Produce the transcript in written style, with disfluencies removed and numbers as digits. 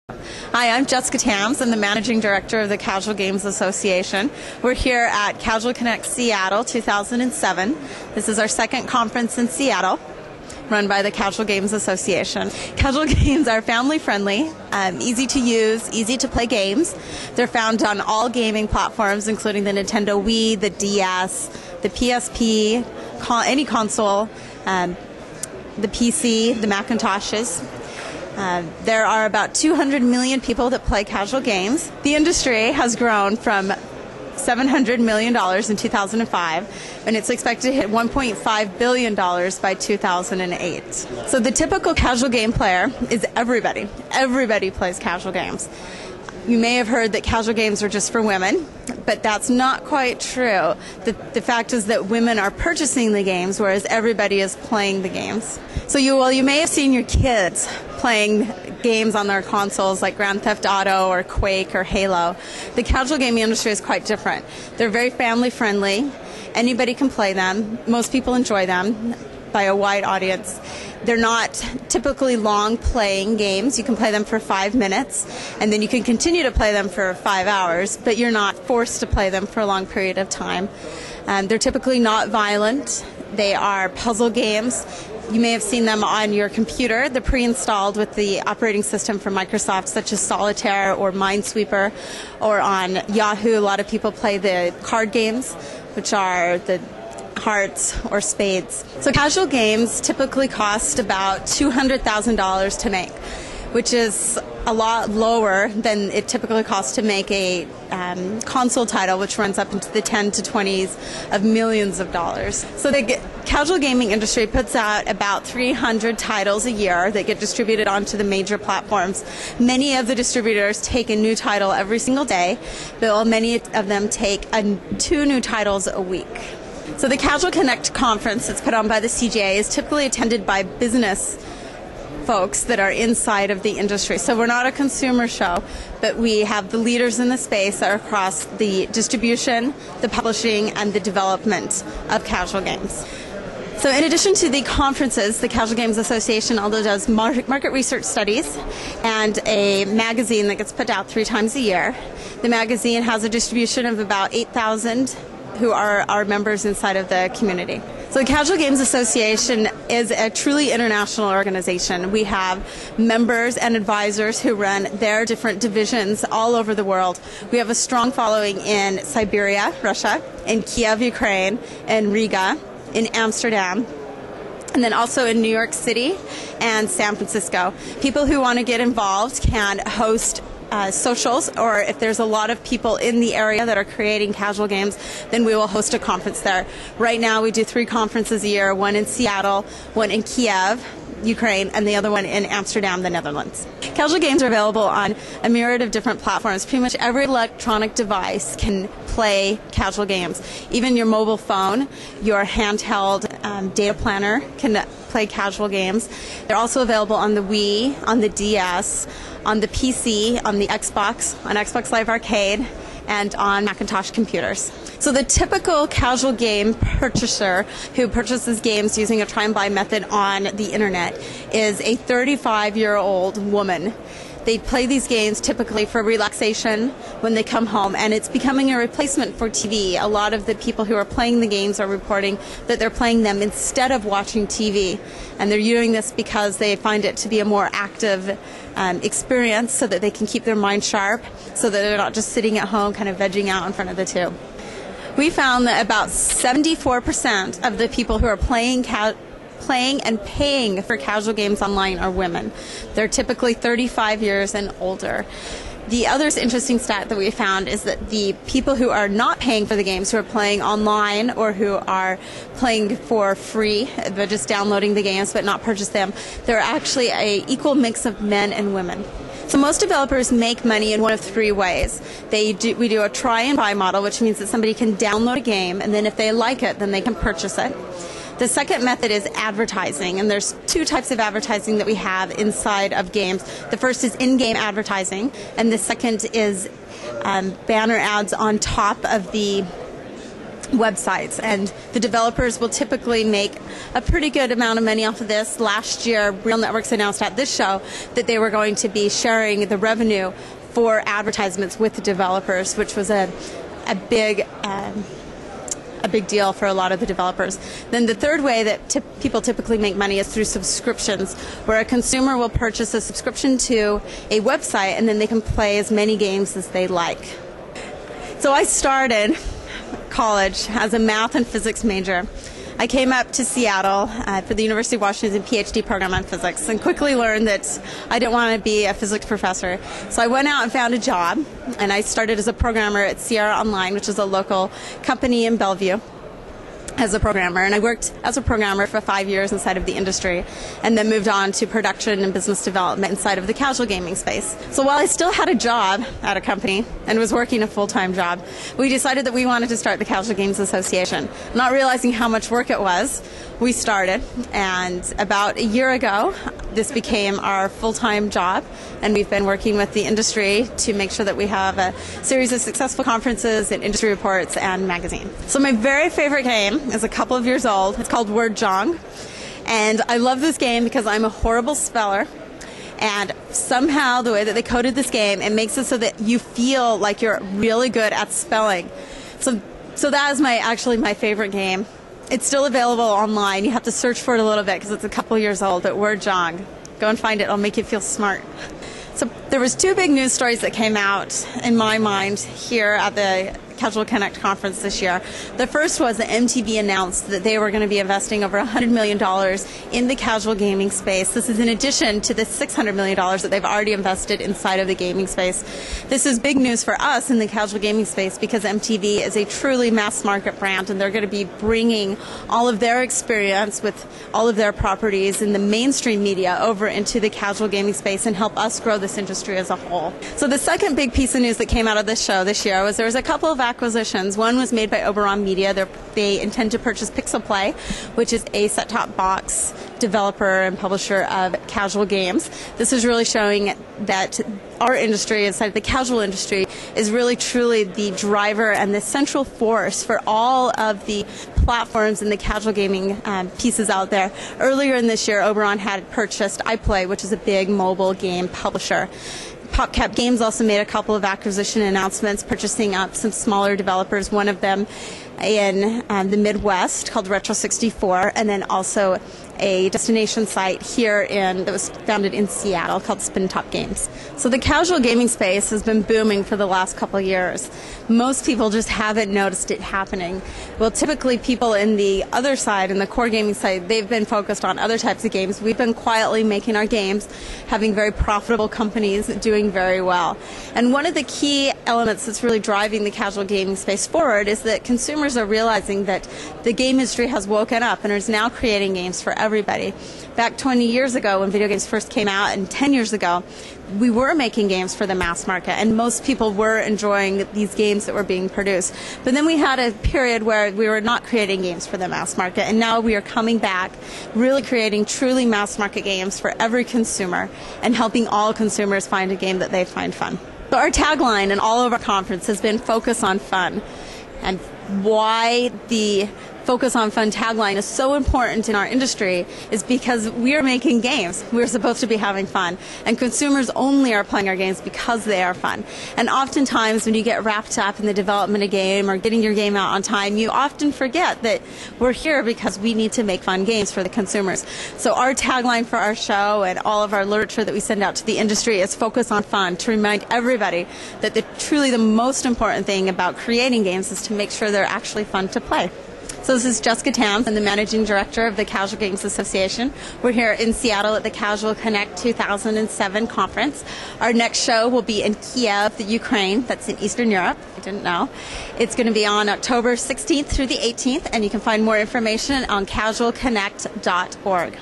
Hi, I'm Jessica Tams. I'm the Managing Director of the Casual Games Association. We're here at Casual Connect Seattle 2007. This is our second conference in Seattle, run by the Casual Games Association. Casual games are family-friendly, easy to use, easy to play games. They're found on all gaming platforms, including the Nintendo Wii, the DS, the PSP, any console, the PC, the Macintoshes. There are about 200 million people that play casual games. The industry has grown from $700 million in 2005, and it's expected to hit $1.5 billion by 2008. So the typical casual game player is everybody. Everybody plays casual games. You may have heard that casual games are just for women, but that's not quite true. The fact is that women are purchasing the games, whereas everybody is playing the games. So you may have seen your kids playing games on their consoles like Grand Theft Auto or Quake or Halo. The casual gaming industry is quite different. They're very family friendly. Anybody can play them. Most people enjoy them by a wide audience. They're not typically long playing games. You can play them for 5 minutes, and then you can continue to play them for 5 hours, but you're not forced to play them for a long period of time. They're typically not violent. They are puzzle games. You may have seen them on your computer. They're pre-installed with the operating system from Microsoft, such as Solitaire or Minesweeper, or on Yahoo. A lot of people play the card games, which are the hearts or spades. So casual games typically cost about $200,000 to make, which is a lot lower than it typically costs to make a console title, which runs up into the 10 to 20s of millions of dollars. So the casual gaming industry puts out about 300 titles a year that get distributed onto the major platforms. Many of the distributors take a new title every single day, but many of them take 2 new titles a week. So the Casual Connect conference that's put on by the CGA is typically attended by business folks that are inside of the industry. So we're not a consumer show, but we have the leaders in the space that are across the distribution, the publishing, and the development of casual games. So in addition to the conferences, the Casual Games Association also does market research studies and a magazine that gets put out 3 times a year. The magazine has a distribution of about 8,000 who are our members inside of the community. So the Casual Games Association is a truly international organization. We have members and advisors who run their different divisions all over the world. We have a strong following in Siberia, Russia, in Kiev, Ukraine, in Riga, in Amsterdam, and then also in New York City and San Francisco. People who want to get involved can host socials, or if there's a lot of people in the area that are creating casual games, then we will host a conference there. Right now we do 3 conferences a year, one in Seattle, one in Kiev, Ukraine, and the other one in Amsterdam, the Netherlands. Casual games are available on a myriad of different platforms. Pretty much every electronic device can play casual games. Even your mobile phone, your handheld data planner can play casual games. They're also available on the Wii, on the DS, on the PC, on the Xbox, on Xbox Live Arcade, and on Macintosh computers. So the typical casual game purchaser who purchases games using a try and buy method on the internet is a 35-year-old woman. They play these games typically for relaxation when they come home, and it's becoming a replacement for TV. A lot of the people who are playing the games are reporting that they're playing them instead of watching TV, and they're doing this because they find it to be a more active experience so that they can keep their mind sharp, so that they're not just sitting at home kind of vegging out in front of the tube. We found that about 74% of the people who are playing and paying for casual games online are women. They're typically 35 years and older. The other interesting stat that we found is that the people who are not paying for the games, who are playing online or who are playing for free, but just downloading the games but not purchase them, they're actually an equal mix of men and women. So most developers make money in one of 3 ways. We do a try and buy model, which means that somebody can download a game, and then if they like it, then they can purchase it. The second method is advertising, and there's 2 types of advertising that we have inside of games. The first is in-game advertising, and the second is banner ads on top of the websites, and the developers will typically make a pretty good amount of money off of this. Last year, Real Networks announced at this show that they were going to be sharing the revenue for advertisements with the developers, which was a big deal for a lot of the developers. Then the third way that people typically make money is through subscriptions, where a consumer will purchase a subscription to a website and then they can play as many games as they like. So I started college as a math and physics major. I came up to Seattle for the University of Washington PhD program on physics and quickly learned that I didn't want to be a physics professor. So I went out and found a job, and I started as a programmer at Sierra Online, which is a local company in Bellevue, as a programmer. And I worked as a programmer for 5 years inside of the industry and then moved on to production and business development inside of the casual gaming space. So while I still had a job at a company and was working a full-time job, we decided that we wanted to start the Casual Games Association. Not realizing how much work it was, we started, and about a year ago this became our full-time job, and we've been working with the industry to make sure that we have a series of successful conferences and industry reports and magazine. So my very favorite game is a couple of years old. It's called Word Jong, and I love this game because I'm a horrible speller, and somehow the way that they coded this game, it makes it so that you feel like you're really good at spelling. So that is actually my favorite game. It's still available online. You have to search for it a little bit because it's a couple years old, but Word Jong. Go and find it. It'll make you feel smart. So there was two big news stories that came out in my mind here at the Casual Connect conference this year. The first was that MTV announced that they were going to be investing over $100 million in the casual gaming space. This is in addition to the $600 million that they've already invested inside of the gaming space. This is big news for us in the casual gaming space because MTV is a truly mass market brand, and they're going to be bringing all of their experience with all of their properties in the mainstream media over into the casual gaming space and help us grow this industry as a whole. So the second big piece of news that came out of this show this year was there was a couple of acquisitions. One was made by Oberon Media. They intend to purchase Pixel Play, which is a set-top box developer and publisher of casual games. This is really showing that our industry, inside the casual industry, is really truly the driver and the central force for all of the platforms and the casual gaming pieces out there. Earlier in this year, Oberon had purchased iPlay, which is a big mobile game publisher. PopCap Games also made a couple of acquisition announcements, purchasing up some smaller developers, one of them in the Midwest called Retro64, and then also a destination site here that was founded in Seattle called Spin Top Games. So the casual gaming space has been booming for the last couple of years. Most people just haven't noticed it happening. Well, typically people in the other side, in the core gaming side, they've been focused on other types of games. We've been quietly making our games, having very profitable companies doing very well. And one of the key elements that's really driving the casual gaming space forward is that consumers are realizing that the game industry has woken up and is now creating games for everybody. Back 20 years ago when video games first came out, and 10 years ago, we were making games for the mass market, and most people were enjoying these games that were being produced. But then we had a period where we were not creating games for the mass market, and now we are coming back, really creating truly mass market games for every consumer and helping all consumers find a game that they find fun. So our tagline in all of our conference has been Focus on Fun. And why the Focus on Fun tagline is so important in our industry is because we are making games. We're supposed to be having fun. And consumers only are playing our games because they are fun. And oftentimes when you get wrapped up in the development of a game or getting your game out on time, you often forget that we're here because we need to make fun games for the consumers. So our tagline for our show and all of our literature that we send out to the industry is Focus on Fun, to remind everybody that truly the most important thing about creating games is to make sure they're actually fun to play. So this is Jessica Tams. I'm the Managing Director of the Casual Games Association. We're here in Seattle at the Casual Connect 2007 conference. Our next show will be in Kiev, the Ukraine. That's in Eastern Europe. I didn't know. It's going to be on October 16th through the 18th, and you can find more information on casualconnect.org.